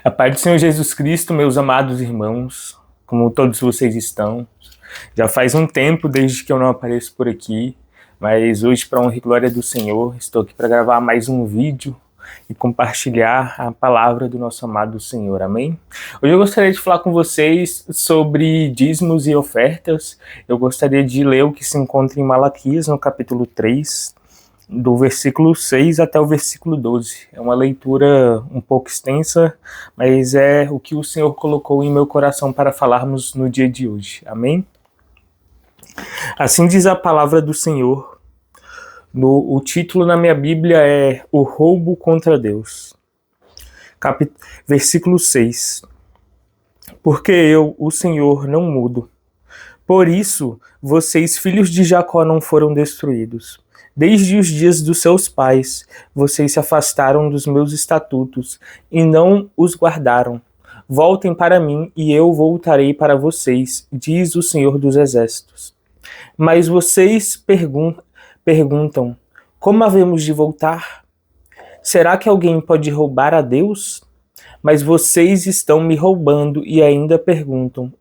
A paz do Senhor Jesus Cristo, meus amados irmãos, como todos vocês estão. Já faz um tempo desde que eu não apareço por aqui, mas hoje, para honra e glória do Senhor, estou aqui para gravar mais um vídeo e compartilhar a palavra do nosso amado Senhor, amém? Hoje eu gostaria de falar com vocês sobre dízimos e ofertas. Eu gostaria de ler o que se encontra em Malaquias, no capítulo 3, do versículo 6 até o versículo 12. É uma leitura um pouco extensa, mas é o que o Senhor colocou em meu coração para falarmos no dia de hoje. Amém? Assim diz a palavra do Senhor. O título na minha Bíblia é O Roubo contra Deus. Versículo 6. Porque eu, o Senhor, não mudo. Por isso, vocês, filhos de Jacó, não foram destruídos. Desde os dias dos seus pais, vocês se afastaram dos meus estatutos e não os guardaram. Voltem para mim e eu voltarei para vocês, diz o Senhor dos Exércitos. Mas vocês perguntam, como havemos de voltar? Será que alguém pode roubar a Deus? Mas vocês estão me roubando e ainda perguntam,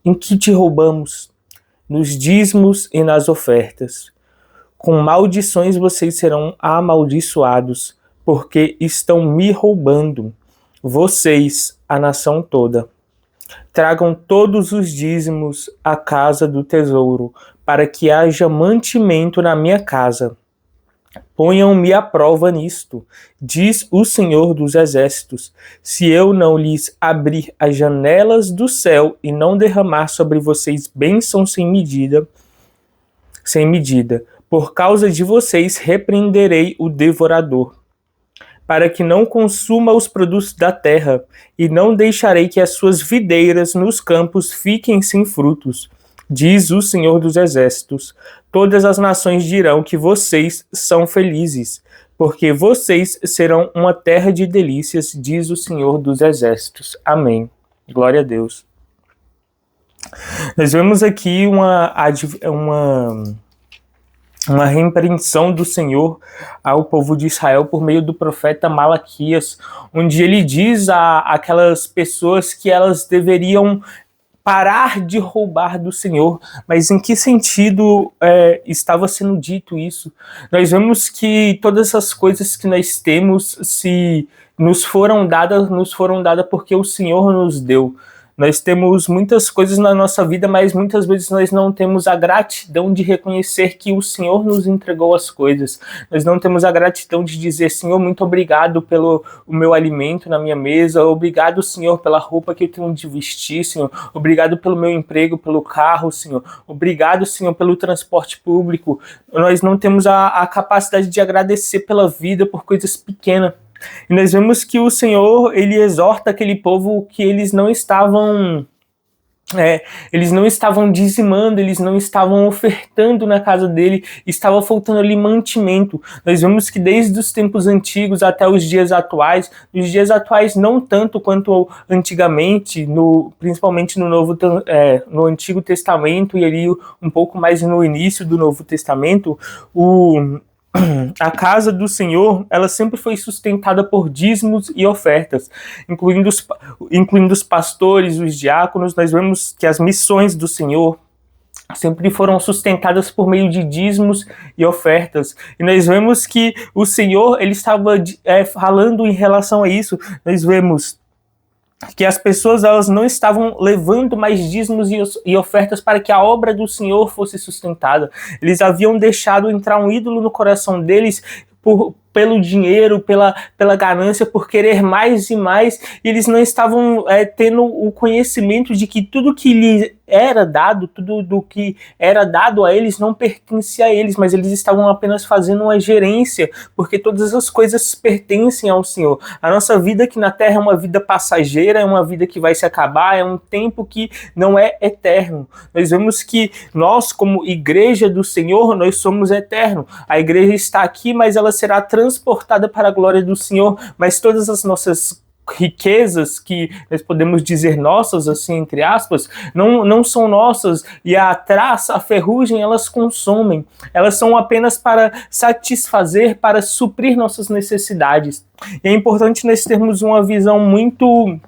em que te roubamos? Nos dízimos e nas ofertas. Com maldições vocês serão amaldiçoados, porque estão me roubando, vocês, a nação toda. Tragam todos os dízimos à casa do tesouro, para que haja mantimento na minha casa. Ponham-me à prova nisto, diz o Senhor dos Exércitos, se eu não lhes abrir as janelas do céu e não derramar sobre vocês bênçãos sem medida. Por causa de vocês repreenderei o devorador, para que não consuma os produtos da terra, e não deixarei que as suas videiras nos campos fiquem sem frutos, diz o Senhor dos Exércitos. Todas as nações dirão que vocês são felizes, porque vocês serão uma terra de delícias, diz o Senhor dos Exércitos. Amém. Glória a Deus. Nós vemos aqui uma repreensão do Senhor ao povo de Israel por meio do profeta Malaquias, onde ele diz a aquelas pessoas que elas deveriam parar de roubar do Senhor. Mas em que sentido estava sendo dito isso? Nós vemos que todas as coisas que nós temos, se nos foram dadas porque o Senhor nos deu. Nós temos muitas coisas na nossa vida, mas muitas vezes nós não temos a gratidão de reconhecer que o Senhor nos entregou as coisas. Nós não temos a gratidão de dizer, Senhor, muito obrigado pelo o meu alimento na minha mesa, obrigado, Senhor, pela roupa que eu tenho de vestir, Senhor, obrigado pelo meu emprego, pelo carro, Senhor, obrigado, Senhor, pelo transporte público. Nós não temos a capacidade de agradecer pela vida por coisas pequenas. E nós vemos que o Senhor, ele exorta aquele povo que eles não estavam dizimando, eles não estavam ofertando na casa dele, estava faltando ali mantimento. Nós vemos que desde os tempos antigos até os dias atuais não tanto quanto antigamente, principalmente no Antigo Testamento e ali um pouco mais no início do Novo Testamento, a casa do Senhor, ela sempre foi sustentada por dízimos e ofertas, incluindo os pastores, os diáconos. Nós vemos que as missões do Senhor sempre foram sustentadas por meio de dízimos e ofertas. E nós vemos que o Senhor, ele estava falando em relação a isso. Nós vemos que as pessoas elas não estavam levando mais dízimos e ofertas para que a obra do Senhor fosse sustentada. Eles haviam deixado entrar um ídolo no coração deles pelo dinheiro, pela ganância, por querer mais e mais, e eles não estavam tendo o conhecimento de que tudo que lhes era dado, tudo do que era dado a eles não pertencia a eles, mas eles estavam apenas fazendo uma gerência, porque todas as coisas pertencem ao Senhor. A nossa vida aqui na Terra é uma vida passageira, é uma vida que vai se acabar, é um tempo que não é eterno. Nós vemos que nós, como igreja do Senhor, nós somos eternos. A igreja está aqui, mas ela será transportada para a glória do Senhor, mas todas as nossas riquezas, que nós podemos dizer nossas, assim, entre aspas, não são nossas, e a traça, a ferrugem, elas consomem. Elas são apenas para satisfazer, para suprir nossas necessidades. E é importante nós termos uma visão muito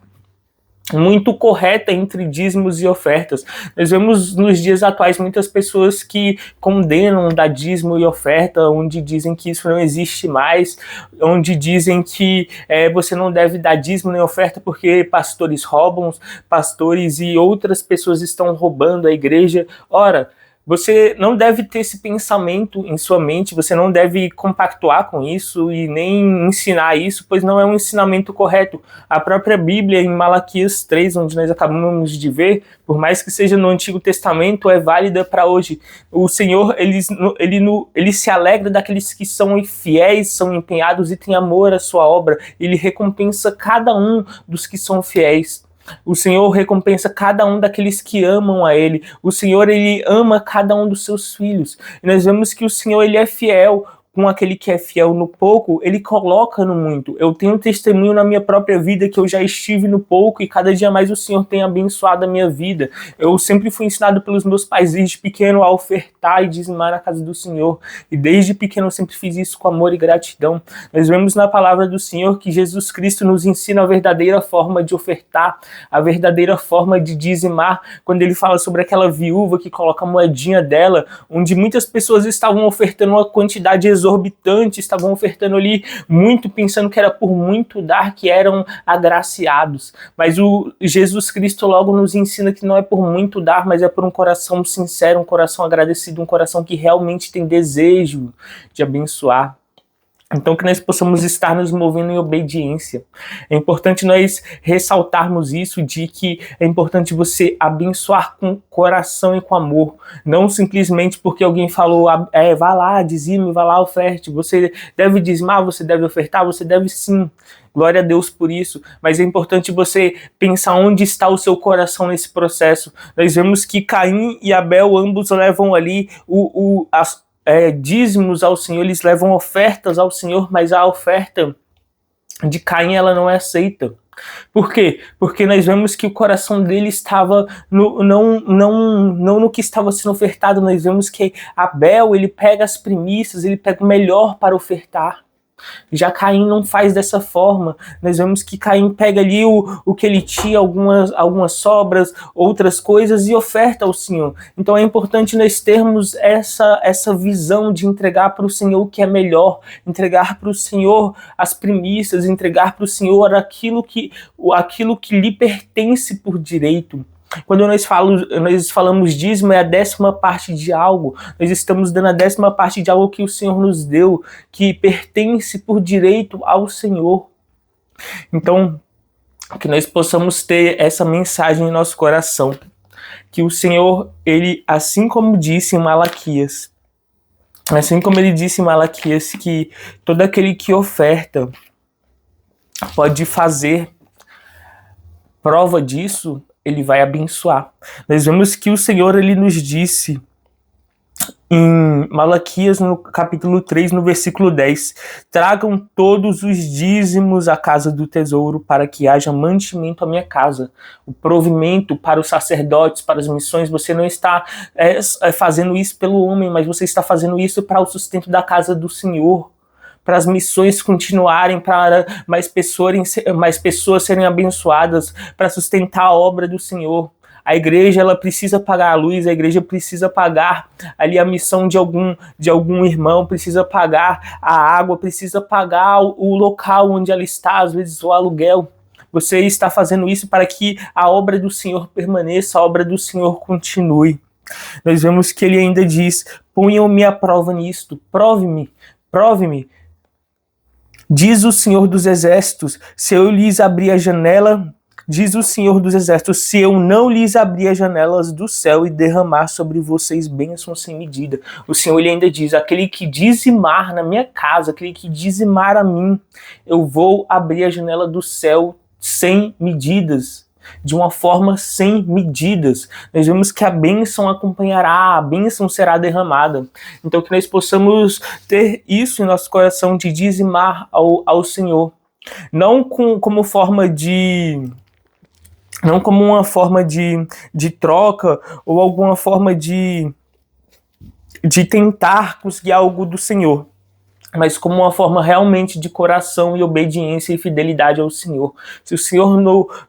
muito correta entre dízimos e ofertas. Nós vemos nos dias atuais muitas pessoas que condenam dar dízimo e oferta, onde dizem que isso não existe mais, onde dizem que você não deve dar dízimo nem oferta porque pastores roubam, pastores e outras pessoas estão roubando a igreja. Ora, você não deve ter esse pensamento em sua mente, você não deve compactuar com isso e nem ensinar isso, pois não é um ensinamento correto. A própria Bíblia, em Malaquias 3, onde nós acabamos de ver, por mais que seja no Antigo Testamento, é válida para hoje. O Senhor, ele se alegra daqueles que são fiéis, são empenhados e têm amor à sua obra. Ele recompensa cada um dos que são fiéis. O Senhor recompensa cada um daqueles que amam a Ele. O Senhor, Ele ama cada um dos seus filhos. E nós vemos que o Senhor, Ele é fiel com aquele que é fiel no pouco, Ele coloca no muito. Eu tenho testemunho na minha própria vida que eu já estive no pouco e cada dia mais o Senhor tem abençoado a minha vida. Eu sempre fui ensinado pelos meus pais desde pequeno a ofertar e dizimar na casa do Senhor. E desde pequeno eu sempre fiz isso com amor e gratidão. Nós vemos na palavra do Senhor que Jesus Cristo nos ensina a verdadeira forma de ofertar, a verdadeira forma de dizimar, quando Ele fala sobre aquela viúva que coloca a moedinha dela, onde muitas pessoas estavam ofertando uma quantidade exorbitante, estavam ofertando ali muito, pensando que era por muito dar, que eram agraciados. Mas o Jesus Cristo logo nos ensina que não é por muito dar, mas é por um coração sincero, um coração agradecido, um coração que realmente tem desejo de abençoar. Então que nós possamos estar nos movendo em obediência. É importante nós ressaltarmos isso, de que é importante você abençoar com coração e com amor. Não simplesmente porque alguém falou, vá lá, dizime, vá lá, oferte. Você deve dizimar, você deve ofertar, você deve sim. Glória a Deus por isso. Mas é importante você pensar onde está o seu coração nesse processo. Nós vemos que Caim e Abel ambos levam ali dízimos ao Senhor, eles levam ofertas ao Senhor, mas a oferta de Caim ela não é aceita. Por quê? Porque nós vemos que o coração dele estava não no que estava sendo ofertado. Nós vemos que Abel, ele pega as primícias, ele pega o melhor para ofertar. Já Caim não faz dessa forma. Nós vemos que Caim pega ali o que ele tinha, algumas sobras, outras coisas, e oferta ao Senhor. Então é importante nós termos essa visão de entregar para o Senhor o que é melhor, entregar para o Senhor as primícias, entregar para o Senhor aquilo que lhe pertence por direito. Quando nós falamos dízimo, é a 10ª parte de algo. Nós estamos dando a 10ª parte de algo que o Senhor nos deu, que pertence por direito ao Senhor. Então, que nós possamos ter essa mensagem em nosso coração. Que o Senhor, Ele, assim como disse em Malaquias, que todo aquele que oferta pode fazer prova disso, Ele vai abençoar. Nós vemos que o Senhor, Ele nos disse em Malaquias, no capítulo 3, no versículo 10, tragam todos os dízimos à casa do tesouro, para que haja mantimento à minha casa. O provimento para os sacerdotes, para as missões, você não está fazendo isso pelo homem, mas você está fazendo isso para o sustento da casa do Senhor, para as missões continuarem, para mais pessoas serem abençoadas, para sustentar a obra do Senhor. A igreja, ela precisa pagar a luz, a igreja precisa pagar ali a missão de algum irmão, precisa pagar a água, precisa pagar o local onde ela está, às vezes o aluguel. Você está fazendo isso para que a obra do Senhor permaneça, a obra do Senhor continue. Nós vemos que ele ainda diz, ponham-me à prova nisto, prove-me, diz o Senhor dos Exércitos, se eu lhes abrir a janela, diz o Senhor dos Exércitos, se eu não lhes abrir as janelas do céu e derramar sobre vocês bênçãos sem medida. O Senhor, ele ainda diz, aquele que dizimar na minha casa, aquele que dizimar a mim, eu vou abrir a janela do céu sem medidas, de uma forma sem medidas. Nós vemos que a bênção acompanhará, a bênção será derramada. Então que nós possamos ter isso em nosso coração, de dizimar ao Senhor. Não como uma forma de troca, ou alguma forma de tentar conseguir algo do Senhor. mas como uma forma realmente de coração e obediência e fidelidade ao Senhor. Se o Senhor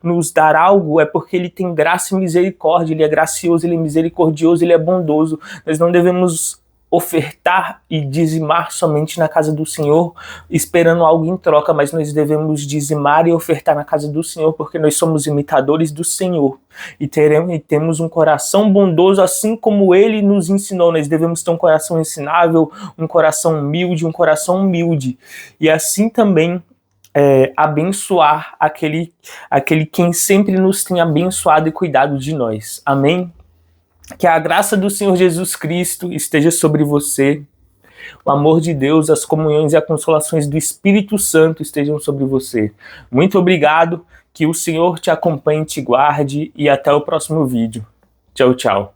nos dar algo, é porque Ele tem graça e misericórdia, Ele é gracioso, Ele é misericordioso, Ele é bondoso. Nós não devemos ofertar e dizimar somente na casa do Senhor, esperando algo em troca, mas nós devemos dizimar e ofertar na casa do Senhor, porque nós somos imitadores do Senhor e temos um coração bondoso, assim como Ele nos ensinou. Nós devemos ter um coração ensinável, um coração humilde, e assim também abençoar aquele quem sempre nos tem abençoado e cuidado de nós. Amém? Que a graça do Senhor Jesus Cristo esteja sobre você, o amor de Deus, as comunhões e as consolações do Espírito Santo estejam sobre você. Muito obrigado, que o Senhor te acompanhe, te guarde, e até o próximo vídeo. Tchau, tchau.